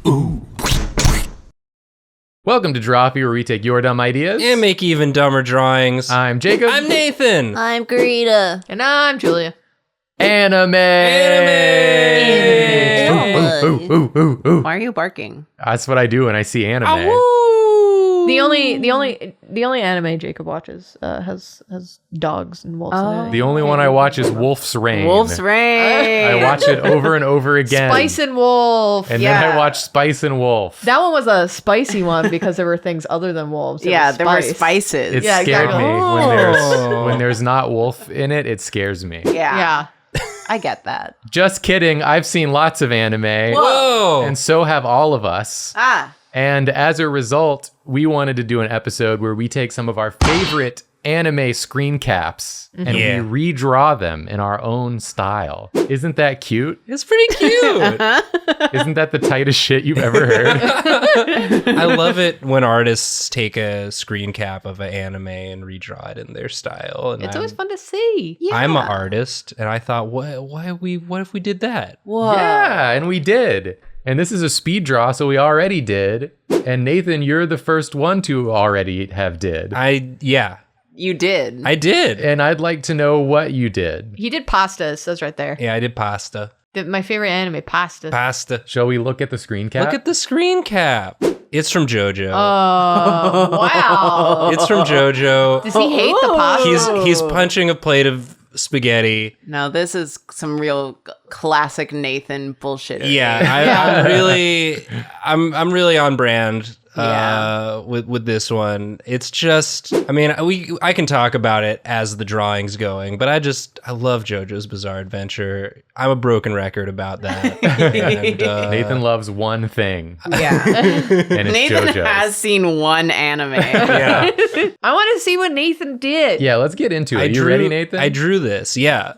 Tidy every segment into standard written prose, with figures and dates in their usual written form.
Welcome to Drawfee, where we take your dumb ideas And make even dumber drawings. I'm Jacob. I'm Nathan. I'm Karina. And I'm Julia. Anime. Ooh. Why are you barking? That's what I do when I see anime. The only anime Jacob watches has dogs and wolves in it. The only one I watch is Wolf's Rain. Wolf's Rain. I watch it over and over again. Spice and Wolf. And then I watch Spice and Wolf. That one was a spicy one because there were things other than wolves. Yeah, there were spice. spices. It Yeah, scared exactly. me when there's not wolf in it. It scares me. Yeah. I get that. Just kidding. I've seen lots of anime. Whoa. And so have all of us. Ah. And as a result, we wanted to do an episode where we take some of our favorite anime screen caps and we redraw them in our own style. Isn't that cute? It's pretty cute. Isn't that the tightest shit you've ever heard? I love it when artists take a screen cap of an anime and redraw it in their style. And It's always fun to see. Yeah. I'm an artist, and I thought, what if we did that? Whoa. Yeah, and we did. And this is a speed draw, so we already did. And Nathan, you're the first one to already have did. You did. I did. And I'd like to know what you did. He did pasta. It says right there. Yeah, I did pasta. My favorite anime, pasta. Pasta. Shall we look at the screen cap? Look at the screen cap. It's from JoJo. Oh, wow. It's from JoJo. Does he hate the pasta? He's punching a plate of spaghetti. No, this is some real classic Nathan bullshit. Yeah, I'm really on brand Yeah. with this one. It's just, I mean, I can talk about it as the drawing's going, but I love JoJo's Bizarre Adventure. I'm a broken record about that. And, Nathan loves one thing, Yeah. and it's Nathan JoJo's. has seen one anime. yeah. I want to see what Nathan did. Yeah, let's get into it. You ready, Nathan? I drew this. Yeah,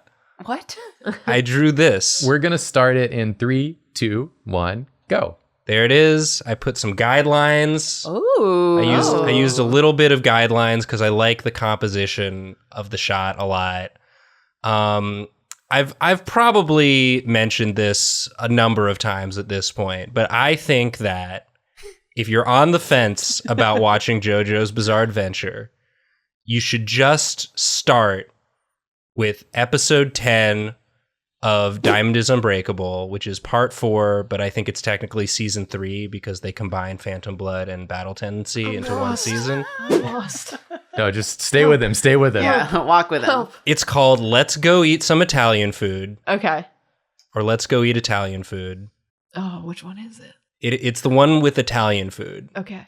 What? I drew this. We're going to start it in 3, 2, 1, go. There it is. I put some guidelines. Ooh. I used a little bit of guidelines because I like the composition of the shot a lot. I've probably mentioned this a number of times at this point, but I think that if you're on the fence about watching JoJo's Bizarre Adventure, you should just start with episode 10 of Diamond is Unbreakable, which is part 4, but I think it's technically season 3 because they combine Phantom Blood and Battle Tendency into one season. I'm lost. No, just stay with him. Stay with him. Yeah, walk with him. Help. It's called Let's Go Eat Some Italian Food, Okay. or Let's Go Eat Italian Food. Oh, which one is it? It's the one with Italian food. Okay.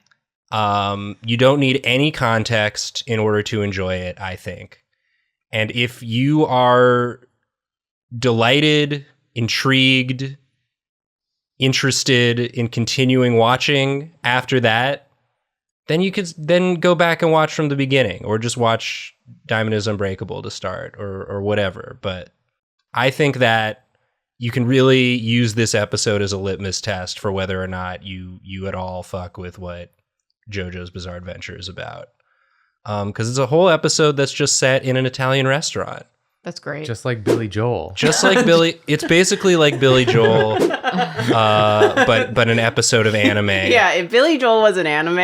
You don't need any context in order to enjoy it, I think. And if you are delighted, intrigued, interested in continuing watching after that, then you could then go back and watch from the beginning, or just watch Diamond is Unbreakable to start, or whatever. But I think that you can really use this episode as a litmus test for whether or not you at all fuck with what JoJo's Bizarre Adventure is about. Because it's a whole episode that's just set in an Italian restaurant. That's great. Just like Billy Joel. Just like Billy, it's basically like Billy Joel, but an episode of anime. Yeah, if Billy Joel was an anime.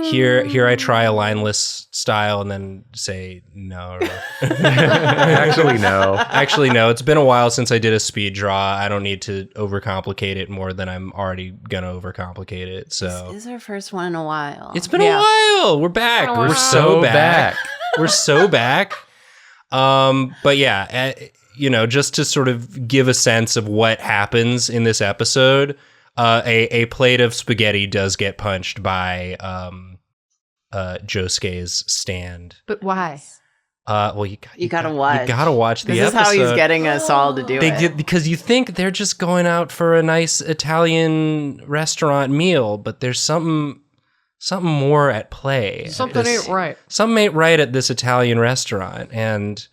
Here I try a lineless style and then say no. Actually, no. Actually, no. It's been a while since I did a speed draw. I don't need to overcomplicate it more than I'm already gonna overcomplicate it. So This is our first one in a while. it's been a while. We're back. We're so back. We're so back. But yeah, just to sort of give a sense of what happens in this episode, a plate of spaghetti does get punched by Josuke's stand. But why? You gotta watch. You gotta watch the This episode. is how he's getting us all to do They it. did, because you think they're just going out for a nice Italian restaurant meal, but there's something more at play. Something ain't right. Something ain't right at this Italian restaurant. And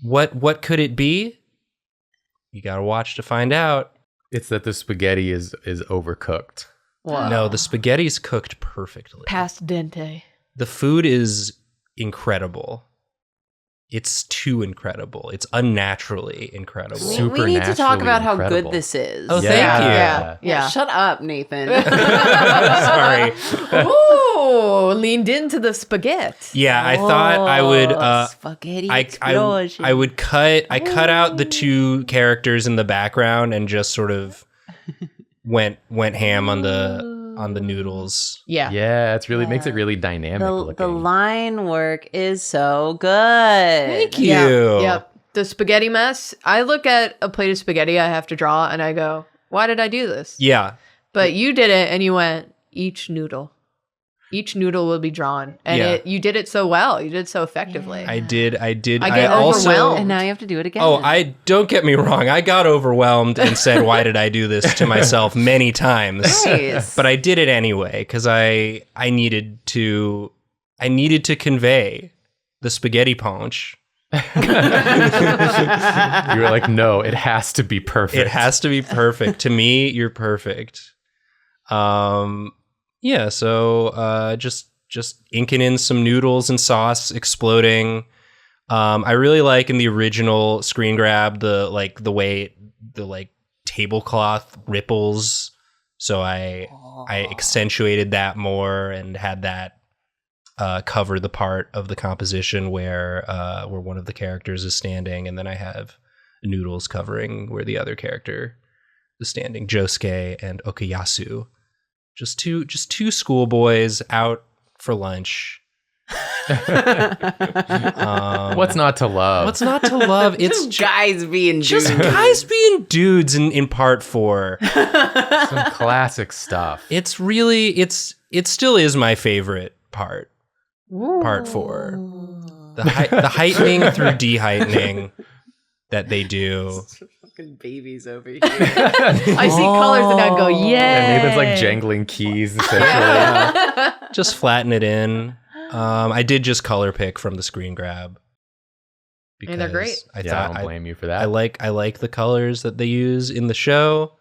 what could it be? You gotta watch to find out. It's that the spaghetti is overcooked. Whoa. No, the spaghetti's cooked perfectly. Past dente. The food is incredible. it's too incredible. It's unnaturally incredible. Super- We need to talk Supernaturally about how incredible. good this is. Oh, thank you. Yeah. Shut up, Nathan. Sorry. Ooh, leaned into the spaghetti. Yeah, I thought I would. Spaghetti I explosion. would cut out the two characters in the background and just sort of went ham on the noodles. Yeah. Yeah, it's really makes it really dynamic looking. The line work is so good. Thank you. Yeah. Yep. The spaghetti mess. I look at a plate of spaghetti I have to draw and I go, why did I do this? Yeah. But you did it and you went, each noodle will be drawn. And Yeah. you did it so well. You did it so effectively. I did. I get also. overwhelmed. And now you have to do it again. Oh, I don't get me wrong. I got overwhelmed and said, "Why did I do this to myself?" many times. Nice. But I did it anyway because I needed to convey the spaghetti punch. You were like, no, it has to be perfect. It has to be perfect. To me, you're perfect. Yeah, so just inking in some noodles and sauce exploding. I really like in the original screen grab the way the tablecloth ripples. So I accentuated that more and had that cover the part of the composition where one of the characters is standing, and then I have noodles covering where the other character is standing. Josuke and Okuyasu. Just two schoolboys out for lunch. What's not to love? What's not to love? It's Just guys being just dudes. guys being dudes in part 4. Some classic stuff. It's really it still is my favorite part. Part 4. The heightening through deheightening that they do. Fucking babies over here. I see colors and I go, yeah. And Nathan's like jangling keys essentially. Just flatten it in. I did just color pick from the screen grab. And they're great. I Yeah, thought I don't blame you for that. I like the colors that they use in the show.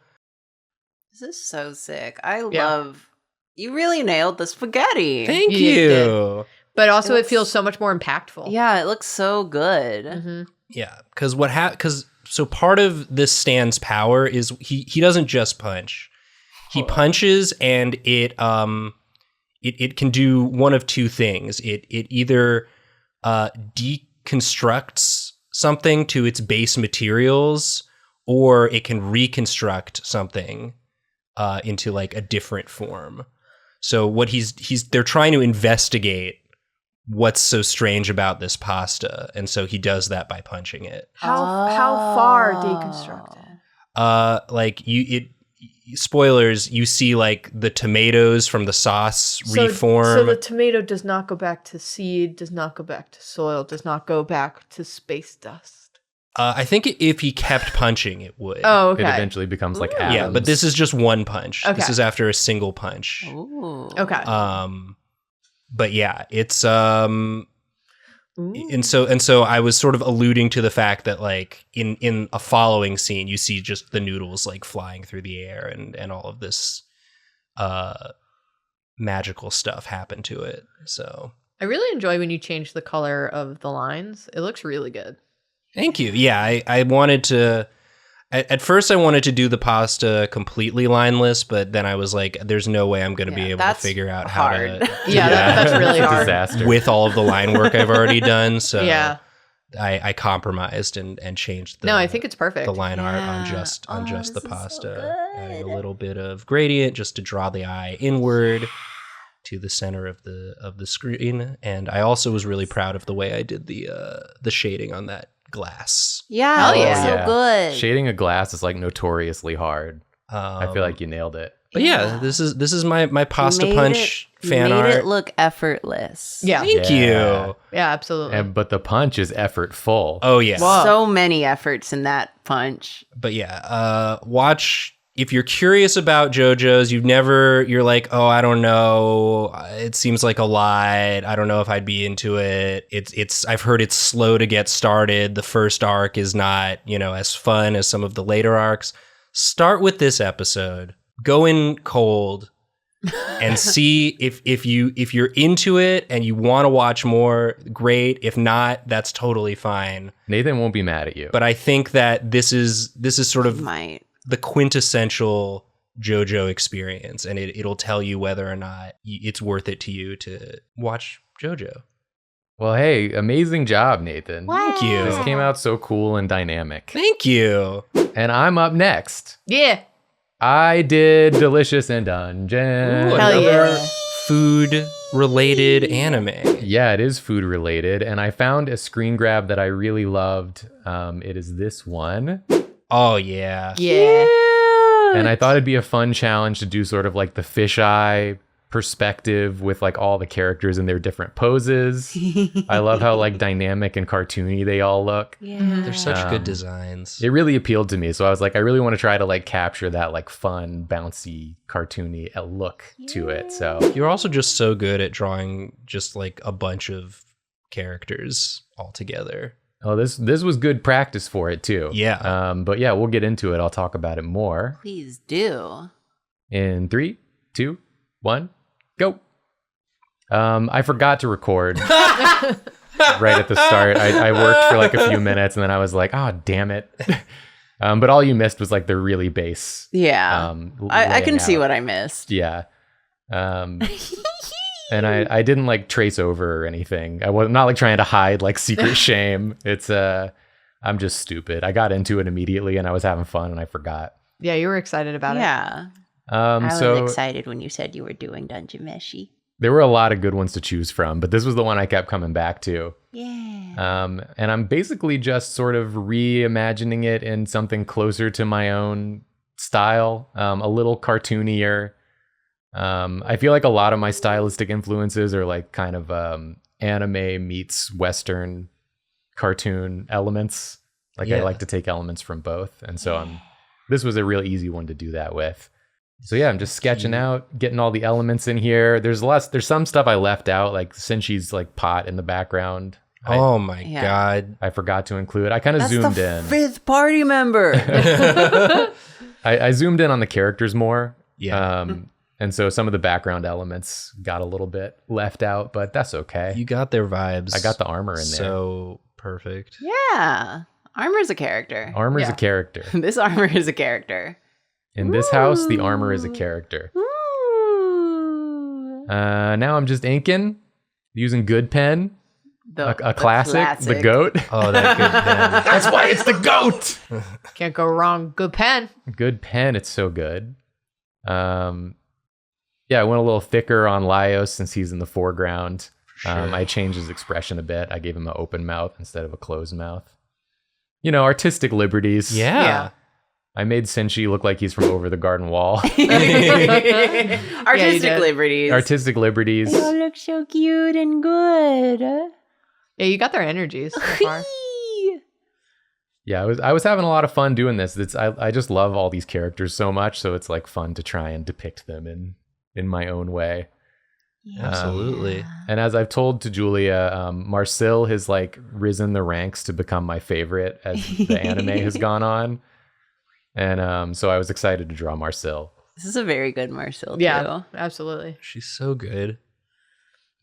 This is so sick. I love. You really nailed the spaghetti. Thank You you. did. But also It it looks- feels so much more impactful. Yeah, it looks so good. Mm-hmm. Yeah, because so part of this Stan's power is he doesn't just punch. He punches and it can do one of two things. It either deconstructs something to its base materials, or it can reconstruct something into like a different form. So what they're trying to investigate what's so strange about this pasta, and so he does that by punching it. How far deconstructed? Spoilers, you see like the tomatoes from the sauce reform. So the tomato does not go back to seed, does not go back to soil, does not go back to space dust. I think if he kept punching, it would. Oh, It okay. eventually becomes like atoms. Yeah, but this is just one punch. Okay. This is after a single punch. Ooh. Okay. But yeah, it's and so I was sort of alluding to the fact that like in a following scene you see just the noodles like flying through the air and all of this magical stuff happen to it. So I really enjoy when you change the color of the lines. It looks really good. thank you. Yeah, I wanted to. At first, I wanted to do the pasta completely lineless, but then I was like, "There's no way I'm going to be able to that's figure out hard. how to." Yeah, that's really It's a hard. disaster. with all of the line work I've already done. So Yeah. I compromised and changed the No, I think it's perfect. the line art on Yeah. just Oh, the this is so pasta, adding a good. little bit of gradient just to draw the eye inward to the center of the screen. And I also was really proud of the way I did the shading on that glass. Yeah, Hell it looks yeah. so good. Shading a glass is like notoriously hard. I feel like you nailed it. But yeah, this is my pasta You made punch it- fan you made art. it look effortless. Yeah. Thank Yeah. you. Yeah, absolutely. But the punch is effortful. Oh yeah. Wow. So many efforts in that punch. But yeah, watch if you're curious about JoJo's. You're like, oh, I don't know. It seems like a lot. I don't know if I'd be into it. I've heard it's slow to get started. The first arc is not, as fun as some of the later arcs. Start with this episode. Go in cold. and see if you're into it and you want to watch more, great. If not, that's totally fine. Nathan won't be mad at you. But I think that this is sort of Might. the quintessential JoJo experience, and it'll tell you whether or not it's worth it to you to watch JoJo. Well, hey, amazing job, Nathan. Thank you. This came out so cool and dynamic. Thank you. And I'm up next. Yeah. I did Delicious in Dungeon. Ooh, Hell another yeah. food-related anime. Yeah, it is food related. And I found a screen grab that I really loved. It is this one. Oh, yeah. Yeah. And I thought it'd be a fun challenge to do sort of like the fisheye perspective with like all the characters in their different poses. I love how like dynamic and cartoony they all look. Yeah. They're such good Um, designs. It really appealed to me. So I was like, I really want to try to like capture that like fun, bouncy, cartoony look to it. So You're also just so good at drawing just like a bunch of characters all together. oh, this was good practice for it too. Yeah. But yeah, we'll get into it. I'll talk about it more Please do. in 3, 2, 1, go. I forgot to record right at the start. I worked for like a few minutes and then I was like, oh, damn it. But all you missed was like the really base. Yeah. I can laying see out. what I missed. Yeah. And I didn't like trace over or anything. I was not like trying to hide like secret shame. It's I'm just stupid. I got into it immediately and I was having fun and I forgot. Yeah, you were excited about it. Yeah. I was So excited when you said you were doing Dungeon Meshi. there were a lot of good ones to choose from, but this was the one I kept coming back to. Yeah. And I'm basically just sort of reimagining it in something closer to my own style, a little cartoonier. I feel like a lot of my stylistic influences are like kind of anime meets Western cartoon elements. Like I Yeah. like to take elements from both. And so this was a real easy one to do that with. So yeah, I'm just sketching out, getting all the elements in here. There's some stuff I left out, like Senshi's like pot in the background. Oh my Yeah. God. I forgot to include. I kind of That's zoomed the in. fifth party member. I zoomed in on the characters more. Yeah. And so some of the background elements got a little bit left out, but that's okay. You got their vibes. I got the armor in there. So perfect. Yeah. Armor's a character. Armor's Yeah. a character. This armor is a character. In this house, the armor is a character. Ooh. Now I'm just inking, using good pen, The a classic, the goat. Oh, that good pen. That's why it's the goat. Can't go wrong. Good pen. Good pen, it's so good. Yeah, I went a little thicker on Laios since he's in the foreground. Sure. I changed his expression a bit. I gave him an open mouth instead of a closed mouth. You know, artistic liberties. Yeah. I made Senshi look like he's from over the garden wall. Artistic did. liberties. Artistic liberties. They all look so cute and good. Yeah, you got their energies so far. Yeah, I was having a lot of fun doing this. I just love all these characters so much, so it's like fun to try and depict them in my own way. Absolutely. And as I've told to Julia, Marcel has like risen the ranks to become my favorite as the anime has gone on. And so I was excited to draw Marcel. This is a very good Marcel, too. Yeah, absolutely. She's so good.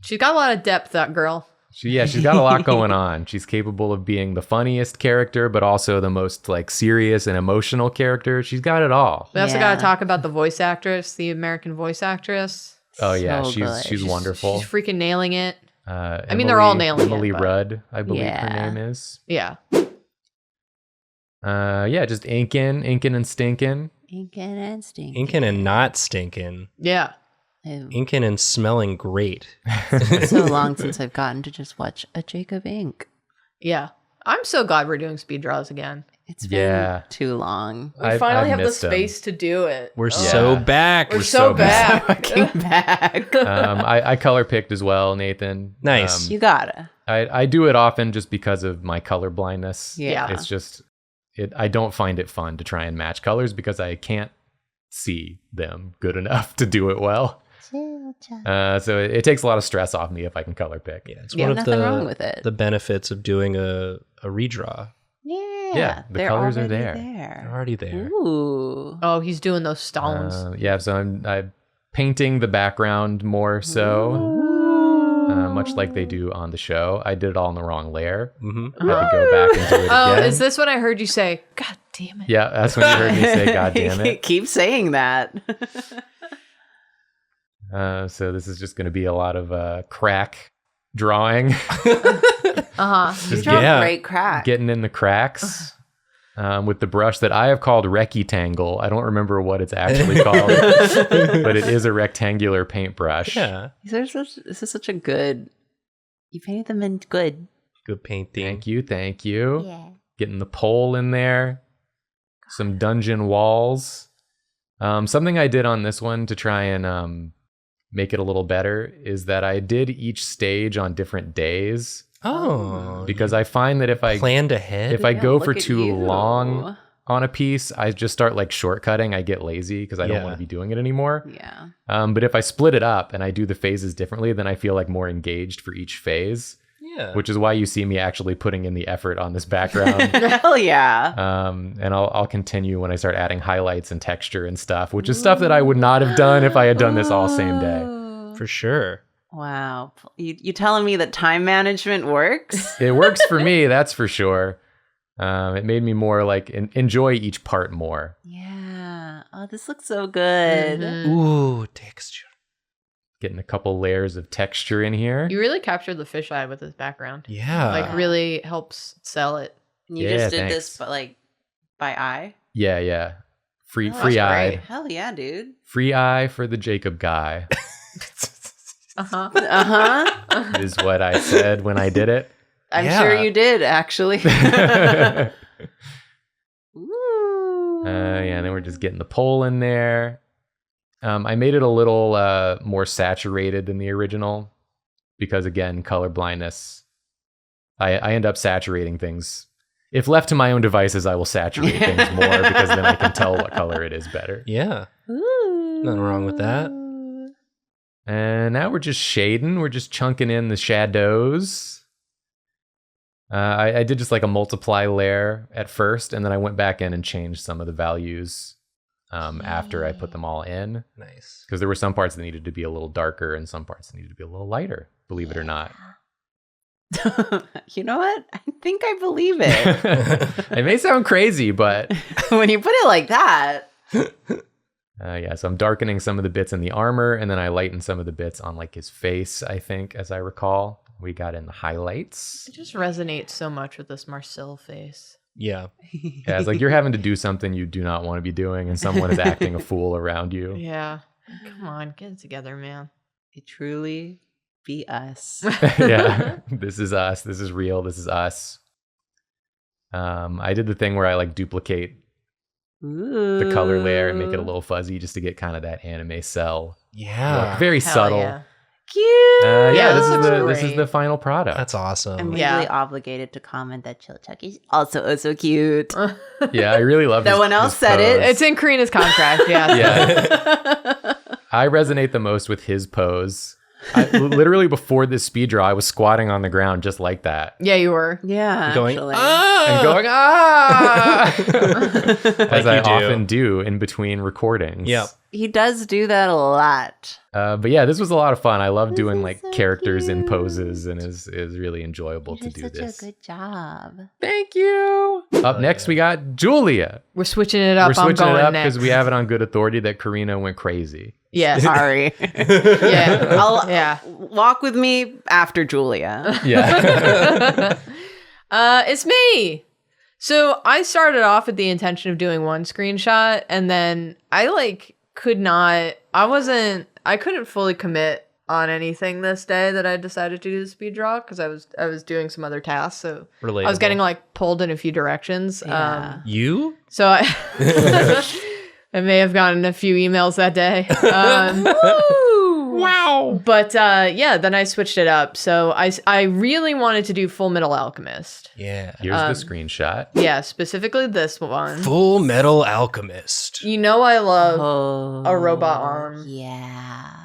She's got a lot of depth, that girl. She's got a lot going on. She's capable of being the funniest character, but also the most like serious and emotional character. She's got it all. We also Yeah. got to talk about the voice actress, the American voice actress. Oh yeah, So she's good. she's wonderful. She's freaking nailing it. I mean, they're all nailing it, Emily but- Rudd, I believe Yeah. her name is. Yeah. Yeah, just inking and stinking. Inking and stinking. Inking and not stinking. Yeah. Ew. Inking and smelling great. It's so long since I've gotten to just watch a Jacob ink. Yeah. I'm so glad we're doing speed draws again. It's been Yeah. too long. We finally have the missed 'em. space to do it. We're Oh. so back. We're so back. Fucking back. I color picked as well, Nathan. Nice. You gotta. I do it often just because of my color blindness. Yeah. It's just I don't find it fun to try and match colors because I can't see them good enough to do it well. So it takes a lot of stress off me if I can color pick. Yeah, it's Yeah, one of nothing wrong with it. the benefits of doing a redraw. Yeah. the they're colors are already there. They're already there. Ooh. Oh, he's doing those Stalins. Yeah, so I painting the background more so. Much like they do on the show. I did it all in the wrong layer. I had to go back and do it Oh, again. is this what I heard you say? God damn it. Yeah, that's when you heard me say, God damn it. Keep saying that. So this is just going to be a lot of crack drawing. You draw great crack. Getting in the cracks with the brush that I have called Rectangle. I don't remember what it's actually called, but it is a rectangular paintbrush. Yeah. This is such a good... You painted them in good. Good painting. Thank you. Yeah. Getting the pole in there. Some dungeon walls. Something I did on this one to try and make it a little better is that I did each stage on different days. Oh. Because I find that if I planned ahead. if I go for look at too you. long on a piece, I just start like shortcutting. I get lazy because I don't want to be doing it anymore. Yeah. But if I split it up and I do the phases differently, then I feel like more engaged for each phase. Yeah. Which is why you see me actually putting in the effort on this background. Hell yeah. And I'll continue when I start adding highlights and texture and stuff, which is stuff that I would not have done if I had done this all same day. For sure. Wow. You telling me that time management works? It works for me, that's for sure. It made me more like enjoy each part more. Yeah. Oh, this looks so good. Ooh, texture. Getting a couple layers of texture in here. You really captured the fisheye with this background. Yeah. Like really helps sell it. You Yeah, just did thanks. this, but like by eye? Yeah. Free Oh, that's eye. great. Hell yeah, dude. Free eye for the Jacob guy is what I said when I did it. I'm Yeah. sure you did, actually. Yeah, Ooh. and then we're just getting the pole in there. I made it a little more saturated than the original because, again, color blindness. I end up saturating things. If left to my own devices, I will saturate things more because then I can tell what color it is better. Yeah. Ooh. Nothing wrong with that. And now we're just shading. We're just chunking in the shadows. I did just like a multiply layer at first, and then I went back in and changed some of the values after I put them all in. Nice. Because there were some parts that needed to be a little darker and some parts that needed to be a little lighter, believe it or not. You know what? I think I believe it. It may sound crazy, but When you put it like that. yeah, so I'm darkening some of the bits in the armor, and then I lighten some of the bits on like his face, I think, as I recall. We got in the highlights. It just resonates so much with this Marcel face. Yeah. Yeah, it's like you're having to do something you do not want to be doing, and someone is acting a fool around you. Yeah. Come on, get it together, man. It truly be us. Yeah, this is us. This is real. This is us. I did the thing where I like duplicate the color layer and make it a little fuzzy just to get kind of that anime cell Yeah. look. Very Hell subtle. yeah. Cute. Yeah, Yeah, this this is looks this is great. the final product. That's awesome. I'm Yeah. legally obligated to comment that Chilchuck is also oh so cute. Yeah, I really love. No his- one else his said it. pose. It's in Karina's contract, yeah. Yeah, I resonate the most with his pose. Literally before this speed draw, I was squatting on the ground just like that. Yeah, you were. Yeah, Going, actually. And going, ah! As I you do. often do in between recordings. Yep. He does do that a lot. But yeah, this was a lot of fun. I love doing is like so characters in cute. poses, and is really enjoyable You to did do such this. a good job. Thank you. Up next, we got Julia. We're switching it up. We're switching I'm it going up next. because we have it on good authority that Karina went crazy. Yeah. Sorry. Yeah. I'll Yeah. walk with me after Julia. Yeah. It's me. So I started off with the intention of doing one screenshot, and then I couldn't fully commit on anything this day that I decided to do the speed draw because I was doing some other tasks. So Relatable. I was getting like pulled in a few directions. Yeah. You? So I I may have gotten a few emails that day. Wow. But yeah, then I switched it up. So I really wanted to do Full Metal Alchemist. Yeah. Here's the screenshot. Yeah, specifically this one. Full Metal Alchemist. You know I love Oh, a robot arm. Yeah.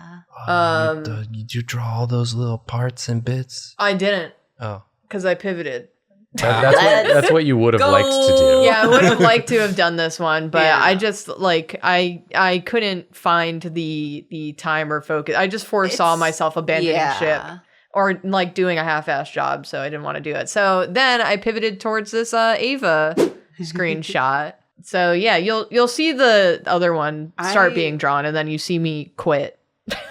Did you draw all those little parts and bits? I didn't Oh. because I pivoted. That's what you would have liked to do. Yeah, I would have liked to have done this one, but Yeah. I just like I couldn't find the time or focus. I just foresaw myself abandoning ship or like doing a half-ass job, so I didn't want to do it. So then I pivoted towards this Ava screenshot. So yeah, you'll see the other one start being drawn, and then you see me quit.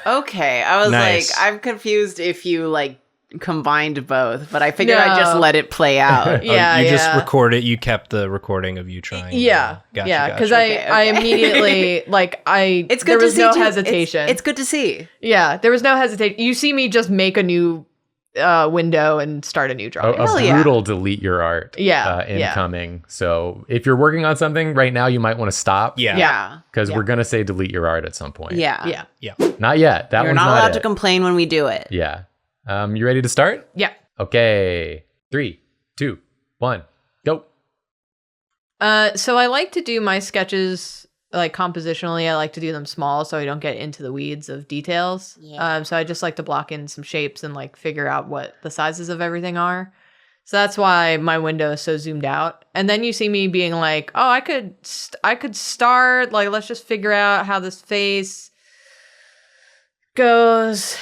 Okay, I was Nice. like, I'm confused if you like combined both, but I figured I'd just let it play out. Yeah, you just record it. You kept the recording of you trying. Yeah, Gotcha, yeah, because gotcha. I immediately like It's good there to was see no too. hesitation. It's good to see. Yeah, there was no hesitation. You see me just make a new window and start a new drawing. A brutal delete your art. Yeah, incoming. So if you're working on something right now, you might want to stop. Yeah. Because we're gonna say delete your art at some point. Yeah. Not yet. That You're one's not allowed it. to complain when we do it. Yeah. You ready to start? Yeah. Okay. 3, 2, 1, go. So I like to do my sketches like compositionally. I like to do them small so I don't get into the weeds of details. Yeah. So I just like to block in some shapes and like figure out what the sizes of everything are. So that's why my window is so zoomed out. And then you see me being like, oh, I could start, like, let's just figure out how this face goes.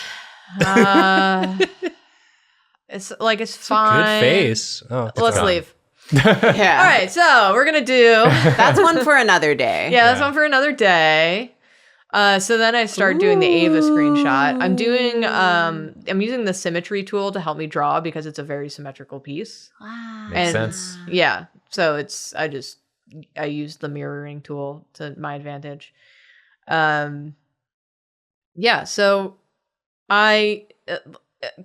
It's like, it's fine. Good face. Oh, Let's fine. leave. Yeah. All right, so we're gonna do. That's one for another day. Yeah, that's one for another day. So then I start doing the Ava screenshot. I'm using the symmetry tool to help me draw because it's a very symmetrical piece. Wow. Makes sense. Yeah. So I use the mirroring tool to my advantage. Yeah, so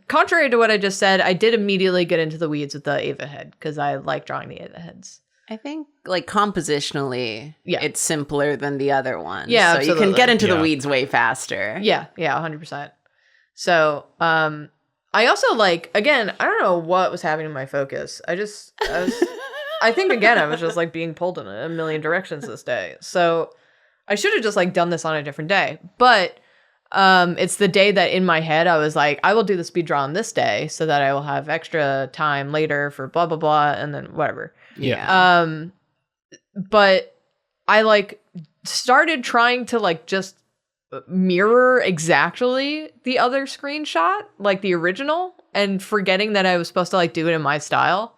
contrary to what I just said, I did immediately get into the weeds with the Ava head because I like drawing the Ava heads. I think like compositionally, it's simpler than the other ones. Yeah, so absolutely. you can get into the weeds way faster. Yeah, 100%. So, I also like, again, I don't know what was happening to my focus. I was, I think again, I was just like being pulled in a million directions this day. So I should have just like done this on a different day, but it's the day that in my head I was like, I will do the speed draw on this day so that I will have extra time later for blah blah blah and then whatever. Yeah. But I like started trying to like just mirror exactly the other screenshot, like the original, and forgetting that I was supposed to like do it in my style.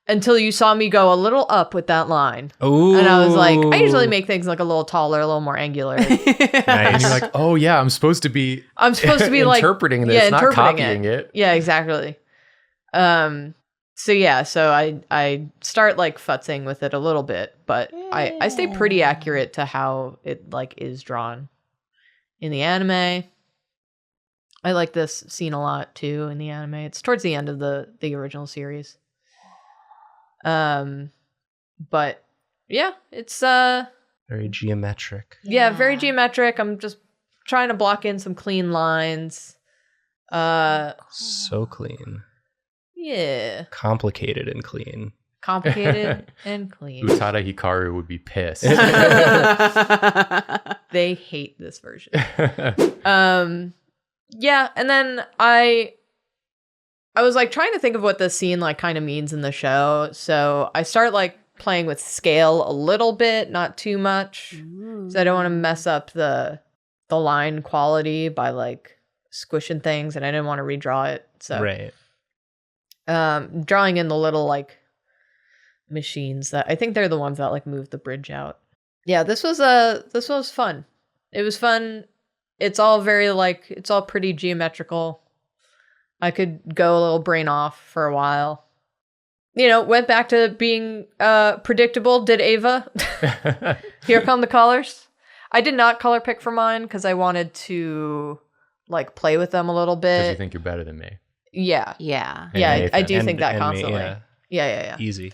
Until you saw me go a little up with that line. Ooh. And I was like, I usually make things like a little taller, a little more angular. And you're like, oh yeah, I'm supposed to be like interpreting this, not copying it. Yeah, exactly. So yeah, so I start like futzing with it a little bit, but I stay pretty accurate to how it like is drawn in the anime. I like this scene a lot too in the anime. It's towards the end of the original series. But yeah, it's very geometric. Yeah, very geometric. I'm just trying to block in some clean lines. So clean. Yeah. Complicated and clean. Complicated and clean. Utada Hikaru would be pissed. They hate this version. Yeah, and then I was like trying to think of what this scene like kind of means in the show. So I start like playing with scale a little bit, not too much. So I don't want to mess up the line quality by like squishing things, and I didn't want to redraw it. So right. Drawing in the little like machines that I think they're the ones that like move the bridge out. Yeah, this was fun. It was fun. It's all very like, it's all pretty geometrical. I could go a little brain off for a while. You know, went back to being predictable. Did Ava. Here come the colors. I did not color pick for mine because I wanted to like play with them a little bit. Because you think you're better than me. Yeah. Yeah. Yeah, I do And- think that and me, constantly. Yeah. Easy.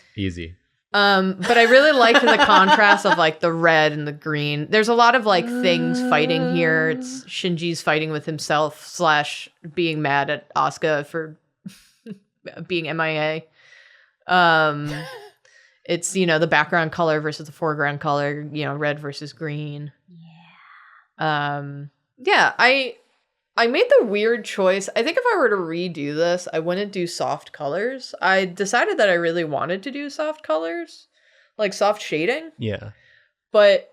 But I really liked the contrast of like the red and the green. There's a lot of like things fighting here. It's Shinji's fighting with himself / being mad at Asuka for being MIA. It's, you know, the background color versus the foreground color, you know, red versus green. Yeah. Yeah, I made the weird choice. I think if I were to redo this, I wouldn't do soft colors. I decided that I really wanted to do soft colors, like soft shading, Yeah. but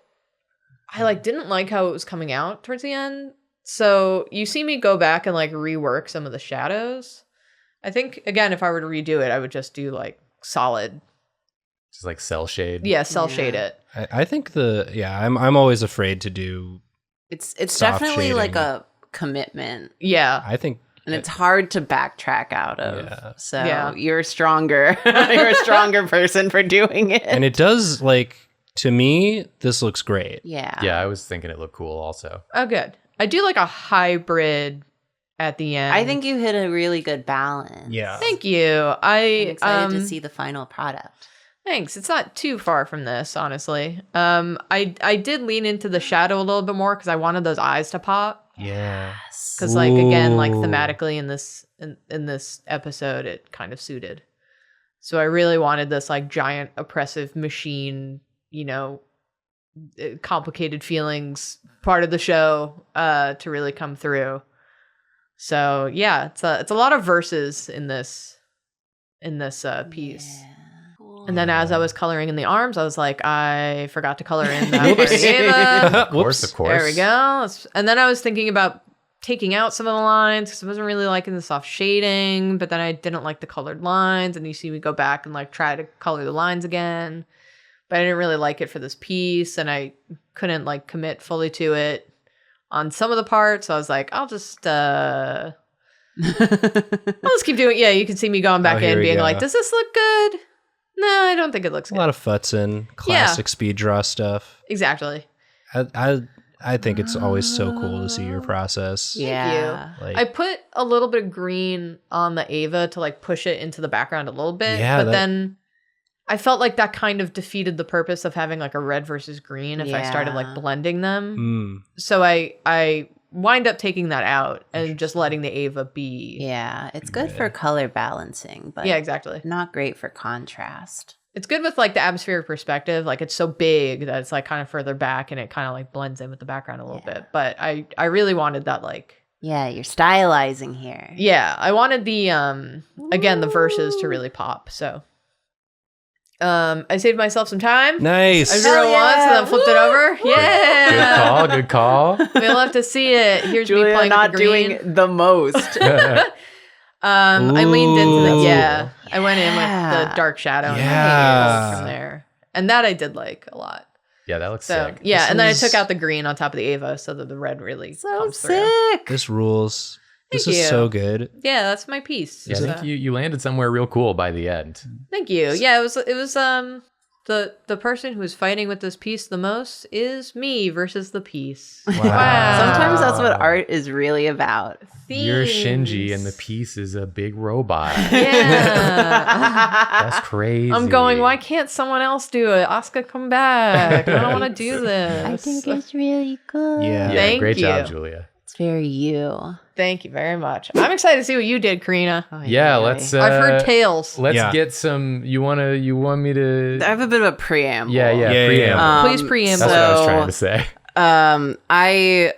I like didn't like how it was coming out towards the end. So you see me go back and like rework some of the shadows. I think again, if I were to redo it, I would just do like solid. Just like cell shade. Yeah, cell shade it. I think I'm always afraid to do. It's Soft definitely like shading. a commitment, Yeah. I think and it's hard to backtrack out of. Yeah. So Yeah. you're stronger. You're a stronger person for doing it. and it does like to me this looks great. yeah. Yeah, I was thinking it looked cool also. Oh, good. I do like a hybrid at the end. I think you hit a really good balance. Yeah. Thank you. I'm excited to see the final product. Thanks. It's not too far from this, honestly. I did lean into the shadow a little bit more because I wanted those eyes to pop. Yeah. Because, like, again, like Ooh. thematically in this episode, it kind of suited. So I really wanted this like giant oppressive machine, you know, complicated feelings part of the show to really come through. So yeah, it's a lot of verses in this piece. Yeah. Cool. And then as I was coloring in the arms, I was like, I forgot to color in that part of Ava. Of course, of course. There we go. And then I was thinking about taking out some of the lines because I wasn't really liking the soft shading, but then I didn't like the colored lines. And you see me go back and like try to color the lines again. But I didn't really like it for this piece, and I couldn't like commit fully to it on some of the parts. So I was like, I'll just keep doing it. Yeah, you can see me going back here in we being go. like, does this look good? No, I don't think it looks A good. lot of futzing, classic speed draw stuff. Exactly. I think it's always so cool to see your process. Yeah. Like, I put a little bit of green on the Ava to like push it into the background a little bit, Yeah, but that- then I felt like that kind of defeated the purpose of having like a red versus green if I started like Yeah. blending them. mm, So I wind up taking that out and just letting the Ava be. Yeah. It's good for color balancing, but Yeah, exactly. not great for contrast. It's good with like the atmospheric perspective. Like it's so big that it's like kind of further back and it kind of like blends in with the background a little Yeah. bit. But I really wanted that like, Yeah, you're stylizing here. yeah, I wanted the again the verses to really pop. So I saved myself some time. nice. I drew it yeah. once and then flipped it over. Yeah. Good call. We'll have to see it. Here's me Julia playing not with the green. doing the most. I leaned into the Ooh, yeah. I went in with Yeah. the dark shadow and Yeah. from there. And that I did like a lot. Yeah, that looks So sick. yeah, This and then is- I took out the green on top of the Ava so that the red really So comes through. sick. This rules. This Thank is you. so good. Yeah, that's my piece. Yeah, I So- think you landed somewhere real cool by the end. Thank you. Yeah, it was the person who was fighting with this piece the most is me versus the piece. Wow. Sometimes that's what Wow. art is really about. You're Shinji, and the Themes. piece is a big robot. Yeah. That's crazy. I'm going, why can't someone else do it? Asuka, come back. I don't want to do this. I think it's really good. Yeah. Yeah, Thank great job, you. Julia. It's very you. Thank you very much. I'm excited to see what you did, Karina. Oh, Yeah, let's. I've heard tales. Let's Yeah. get some. You want me to? I have a bit of a preamble. Yeah, Yeah, preamble. Please preamble. That's what I was so- trying to say. I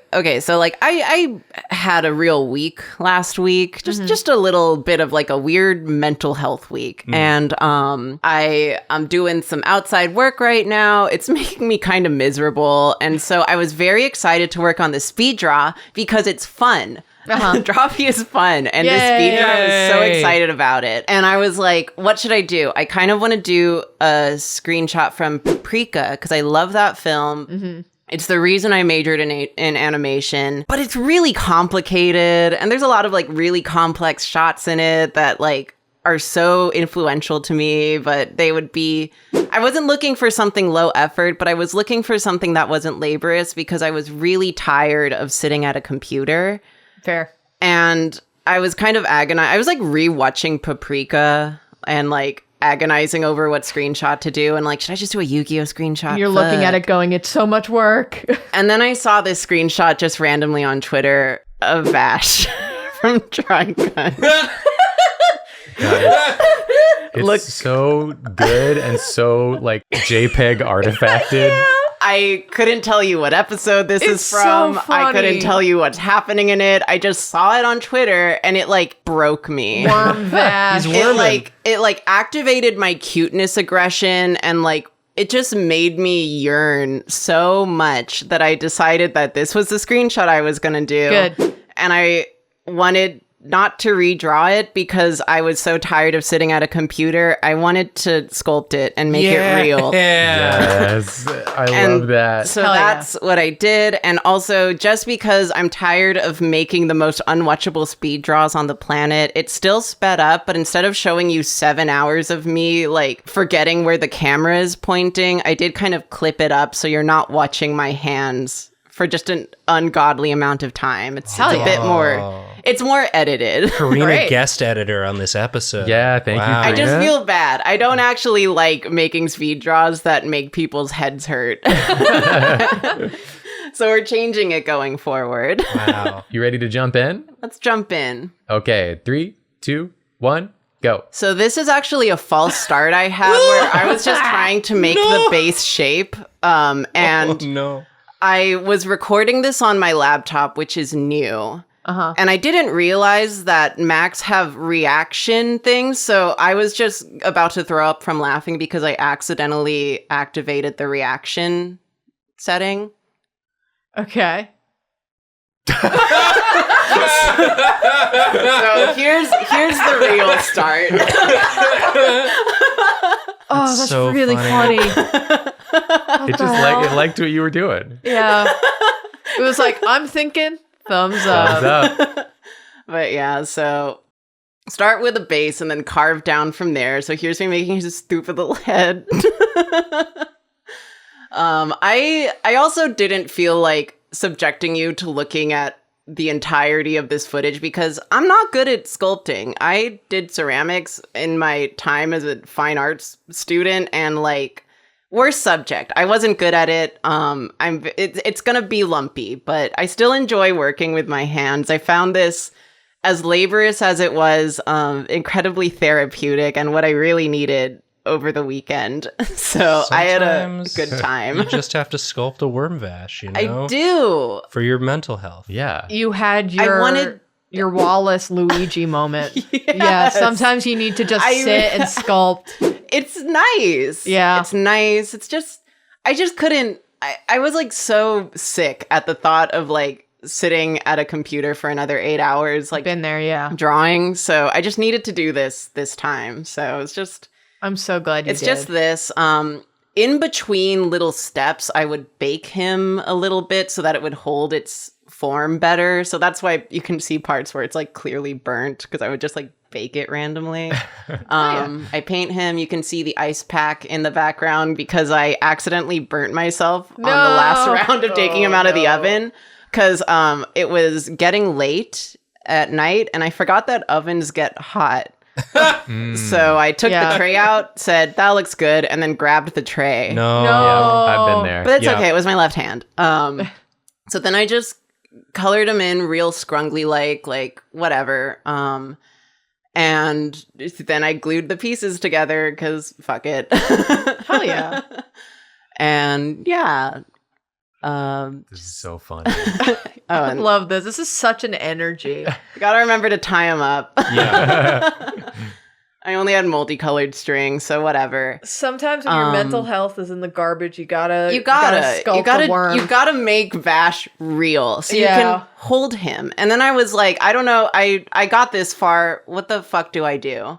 had a real week last week, just a little bit of like a weird mental health week, and I'm doing some outside work right now. It's making me kind of miserable, and so I was very excited to work on the speed draw because it's fun. Drawfee is fun, and the speed draw, I was so Yay. excited about it. And I was like, what should I do? I kind of want to do a screenshot from Paprika because I love that film. It's the reason I majored in animation, but it's really complicated, and there's a lot of like really complex shots in it that like are so influential to me, but they would be, I wasn't looking for something low effort, but I was looking for something that wasn't laborious because I was really tired of sitting at a computer. Fair. And I was kind of agonized. I was like rewatching Paprika and like agonizing over what screenshot to do. And like, should I just do a Yu-Gi-Oh screenshot? You're looking at Fuck. it going, it's so much work. And then I saw this screenshot just randomly on Twitter of Vash from Drawing Gun. It's so good and so like JPEG artifacted. I couldn't tell you what episode this is It's so from. I funny. couldn't tell you what's happening in it. I just saw it on Twitter and it like broke me. Worm Vash. He's It like activated my cuteness aggression and like it just made me yearn so much that I decided that this was the screenshot I was going to do. Good. And I wanted not to redraw it because I was so tired of sitting at a computer. I wanted to sculpt it and make it real. Yes, I love that. So Hell yeah. that's what I did. And also, just because I'm tired of making the most unwatchable speed draws on the planet, it still sped up. But instead of showing you 7 hours of me, like, forgetting where the camera is pointing, I did kind of clip it up so you're not watching my hands for just an ungodly amount of time. It's a bit more... It's more edited. Karina Great. guest editor on this episode. Yeah, thank you, I just Karina. feel bad. I don't actually like making speed draws that make people's heads hurt. So we're changing it going forward. Wow. You ready to jump in? Let's jump in. Okay, 3, 2, 1, go. So this is actually a false start I had where I was just trying to make the base shape. And Oh, no. I was recording this on my laptop, which is new. Uh-huh. And I didn't realize that Macs have reaction things, so I was just about to throw up from laughing because I accidentally activated the reaction setting. Okay. So here's the real start. Oh, that's so really funny. funny. It just it liked what you were doing. Yeah. It was like, I'm thinking, thumbs up. Thumbs up. But yeah, so start with a base and then carve down from there. So here's me making his stupid little head. I also didn't feel like subjecting you to looking at the entirety of this footage because I'm not good at sculpting. I did ceramics in my time as a fine arts student and like worst subject. I wasn't good at it. It's gonna be lumpy, but I still enjoy working with my hands. I found this, as laborious as it was, incredibly therapeutic and what I really needed over the weekend. So I had a Sometimes good time. You just have to sculpt a worm vash, you know? I do. For your mental health. Yeah. You had I your wanted- your Wallace Luigi moment. Yeah, Yes. sometimes you need to just I- sit and sculpt. It's nice. Yeah. It's nice. It's just, I just couldn't, I was like so sick at the thought of like sitting at a computer for another 8 hours, like Been there, yeah. drawing. So I just needed to do this time. So it's just, I'm so glad you it's did. just this. In between little steps, I would bake him a little bit so that it would hold its form better. So that's why you can see parts where it's like clearly burnt because I would just like bake it randomly. I paint him. You can see the ice pack in the background because I accidentally burnt myself on the last round of taking him out of the oven because it was getting late at night and I forgot that ovens get hot. So I took the tray out, said, that looks good, and then grabbed the tray. No. Yeah, I've been there. But it's Yeah. okay. It was my left hand. So then I just colored him in real scrungly like whatever. And then I glued the pieces together because fuck it. Hell yeah. And yeah. This is so funny. I And love this. This is such an energy. gotta remember to tie him up. Yeah. I only had multicolored string, so whatever. Sometimes when your mental health is in the garbage, you gotta sculpt a worm. You gotta make Vash real so you Yeah. can hold him. And then I was like, I don't know, I got this far. What the fuck do I do?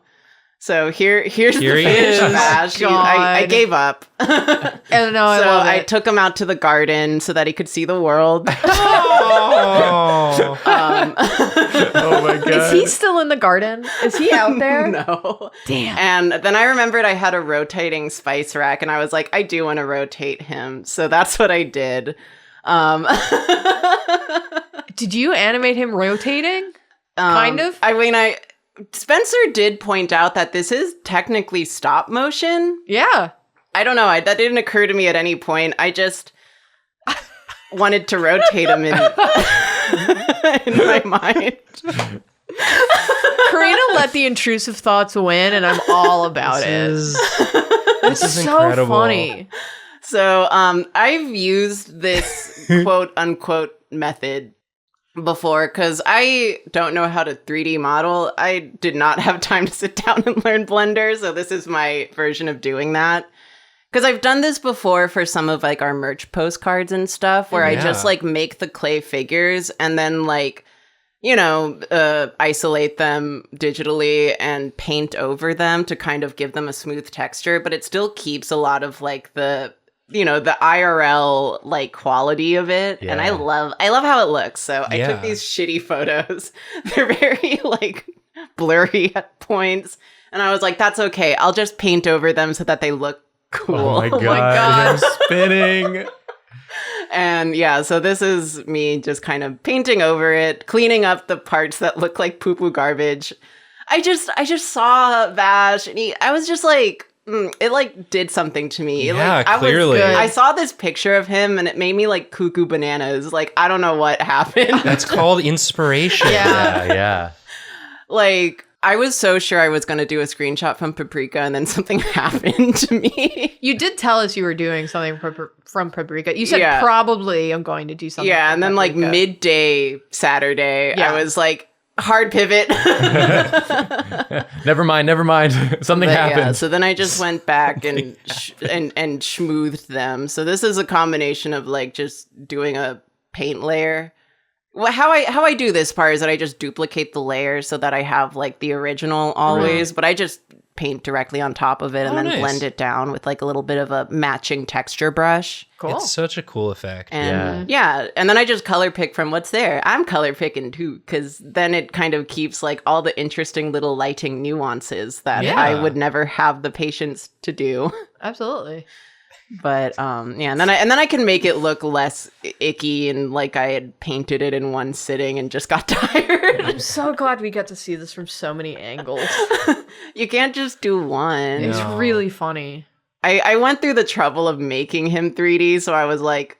So here's Here the he finished is. Vash. God. I gave up. And no, I So love I it. took him out to the garden so that he could see the world. Oh. Oh my god. Is he still in the garden? Is he out there? No. Damn. And then I remembered I had a rotating spice rack, and I was like, I do want to rotate him. So that's what I did. Did you animate him rotating? Kind of? I mean, Spencer did point out that this is technically stop motion. Yeah. I don't know. That didn't occur to me at any point. I just wanted to rotate him in my mind. Karina let the intrusive thoughts win, and I'm all about it. This It's is so incredible. funny. So I've used this quote unquote method before because I don't know how to 3D model. I did not have time to sit down and learn Blender, so this is my version of doing that. Because I've done this before for some of like our merch postcards and stuff where I just like make the clay figures and then like, you know, isolate them digitally and paint over them to kind of give them a smooth texture, but it still keeps a lot of like the, you know, the IRL like quality of it. And I love how it looks. So I took these shitty photos. They're very like blurry at points. And I was like, that's okay. I'll just paint over them so that they look cool. Oh my god. I'm spinning. And yeah, so this is me just kind of painting over it, cleaning up the parts that look like poo-poo garbage. I just saw Vash and I was just like, it like did something to me. Yeah, like, clearly. I saw this picture of him and it made me like cuckoo bananas. Like, I don't know what happened. That's called inspiration. Yeah. Like, I was so sure I was going to do a screenshot from Paprika and then something happened to me. You did tell us you were doing something from Paprika. You said probably I'm going to do something. Yeah, and then Paprika. like midday Saturday, I was like, hard pivot. Never mind. Something happened. Yeah, so then I just went back and and smoothed them. So this is a combination of like just doing a paint layer. Well, how I do this part is that I just duplicate the layer so that I have like the original always, but I just paint directly on top of it and then blend it down with like a little bit of a matching texture brush. Cool. It's such a cool effect. And and then I just color pick from what's there. I'm color picking too, because then it kind of keeps like all the interesting little lighting nuances that I would never have the patience to do. Absolutely. But and then I can make it look less icky and like I had painted it in one sitting and just got tired. I'm so glad we get to see this from so many angles. You can't just do one. It's really funny. I went through the trouble of making him 3D, so I was like,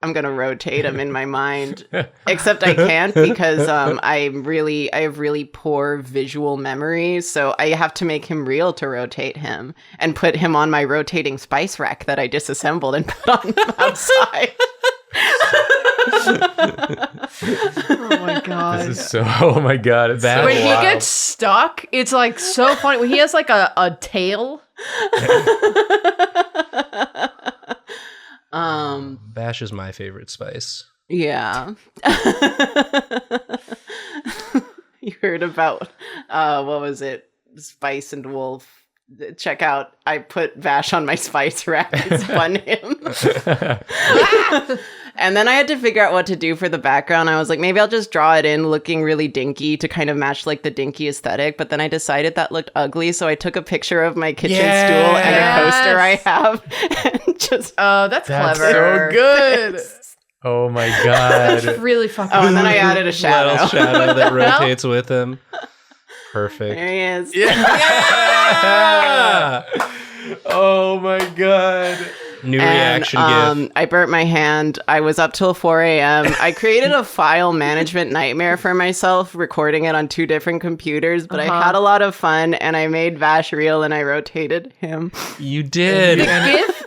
I'm gonna rotate him in my mind. Except I can't because I have really poor visual memory, so I have to make him real to rotate him and put him on my rotating spice rack that I disassembled and put on outside. Oh my god. This is so, oh my god. It's so when he wild. gets stuck, it's like so funny. When he has like a tail. Bash is my favorite spice. Yeah. You heard about what was it? Spice and Wolf. Check out, I put Vash on my spice rack. It's fun him. And then I had to figure out what to do for the background. I was like, maybe I'll just draw it in looking really dinky to kind of match like the dinky aesthetic. But then I decided that looked ugly. So I took a picture of my kitchen stool and a coaster I have. And just that's clever. So good. Oh my god. That's really fucking and then I added a shadow. Little shadow that rotates with him. Perfect. There he is. Yeah! Oh my god. New reaction gif. I burnt my hand. I was up till 4 a.m. I created a file management nightmare for myself, recording it on 2 different computers, but I had a lot of fun, and I made Vash real, and I rotated him. You did.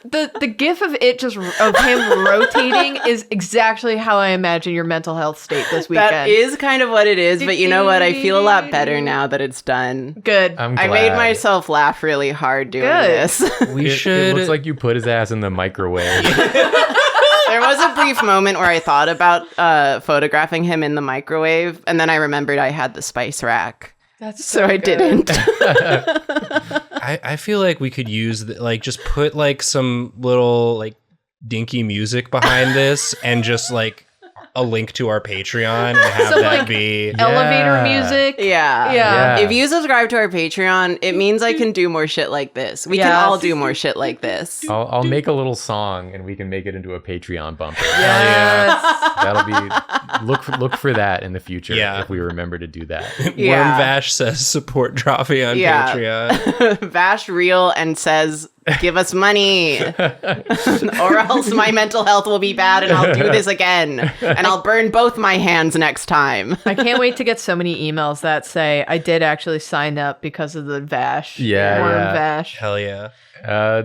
The gif of it just of him rotating is exactly how I imagine your mental health state this weekend. That is kind of what it is, but you know what? I feel a lot better now that it's done. Good. I'm I glad. made myself laugh really hard doing this. We It should. looks like you put his ass in the microwave. There was a brief moment where I thought about photographing him in the microwave, and then I remembered I had the spice rack. That's So I good. didn't. I feel like we could use like just put like some little like dinky music behind this and just like a link to our Patreon and have Some, that like, be Elevator music. Yeah. Yeah. If you subscribe to our Patreon, it means I can do more shit like this. We can Yes. all do more shit like this. I'll make a little song and we can make it into a Patreon bumper. Yes. That'll be look for that in the future Yeah. if we remember to do that. Yeah. Worm Vash says support Drawfee on Patreon. Vash real and says, give us money or else my mental health will be bad and I'll do this again and I'll burn both my hands next time. I can't wait to get so many emails that say I did actually sign up because of the Vash. Yeah, Worm yeah. Vash. Hell yeah.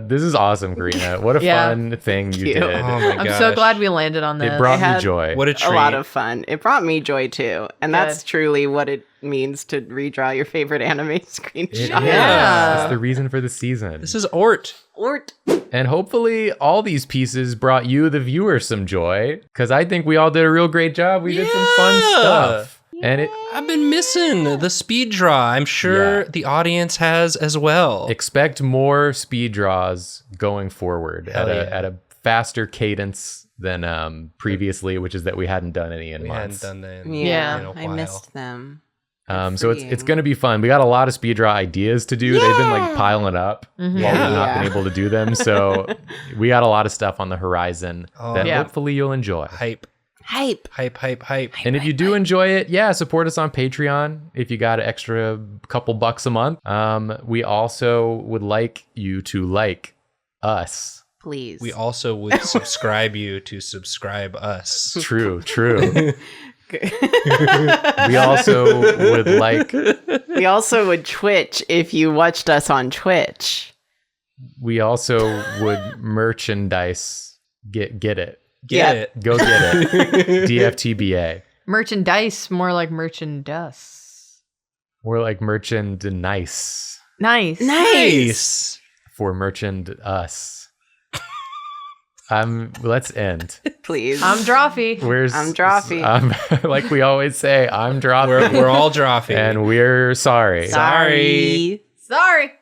This is awesome, Karina. What a Yeah. fun thing you Cute. did. Oh my I'm gosh. so glad we landed on this. It brought I had- me joy. What a treat. A lot of fun. It brought me joy too. And that's Good. truly what it means to redraw your favorite anime It screenshot. is. Yeah. It's the reason for the season. This is Ort. Ort. And hopefully all these pieces brought you, the viewer, some joy. Because I think we all did a real great job. We did some fun Yeah. stuff. And it I've been missing the speed draw. I'm sure Yeah. the audience has as well. expect more speed draws going forward Hell yeah. at a faster cadence than previously, which is that we hadn't done any in We months. hadn't done that in, Yeah, in a I while. missed them. So it's freeing. going to be fun. We got a lot of speed draw ideas to do. They've been like piling up while we've Yeah. not been able to do them. So we got a lot of stuff on the horizon Oh. that Yeah. hopefully you'll enjoy. Hype, Hype. hype, hype, hype. And if you do enjoy it, yeah, support us on Patreon if you got an extra couple bucks a month. We also would like you to like us. Please. We also would subscribe you to subscribe us. True. We also would like We also would Twitch if you watched us on Twitch. we also would merchandise get it. Get Yeah. it. Go get it. DFTBA. Merchandise, more like merchandise. We're like merchant nice Nice. Nice. for merchant us. Let's end. Please. I'm Drawfee. I'm Drawfee. Like we always say, I'm Drawfee. We're all Drawfee. And we're sorry. Sorry. Sorry.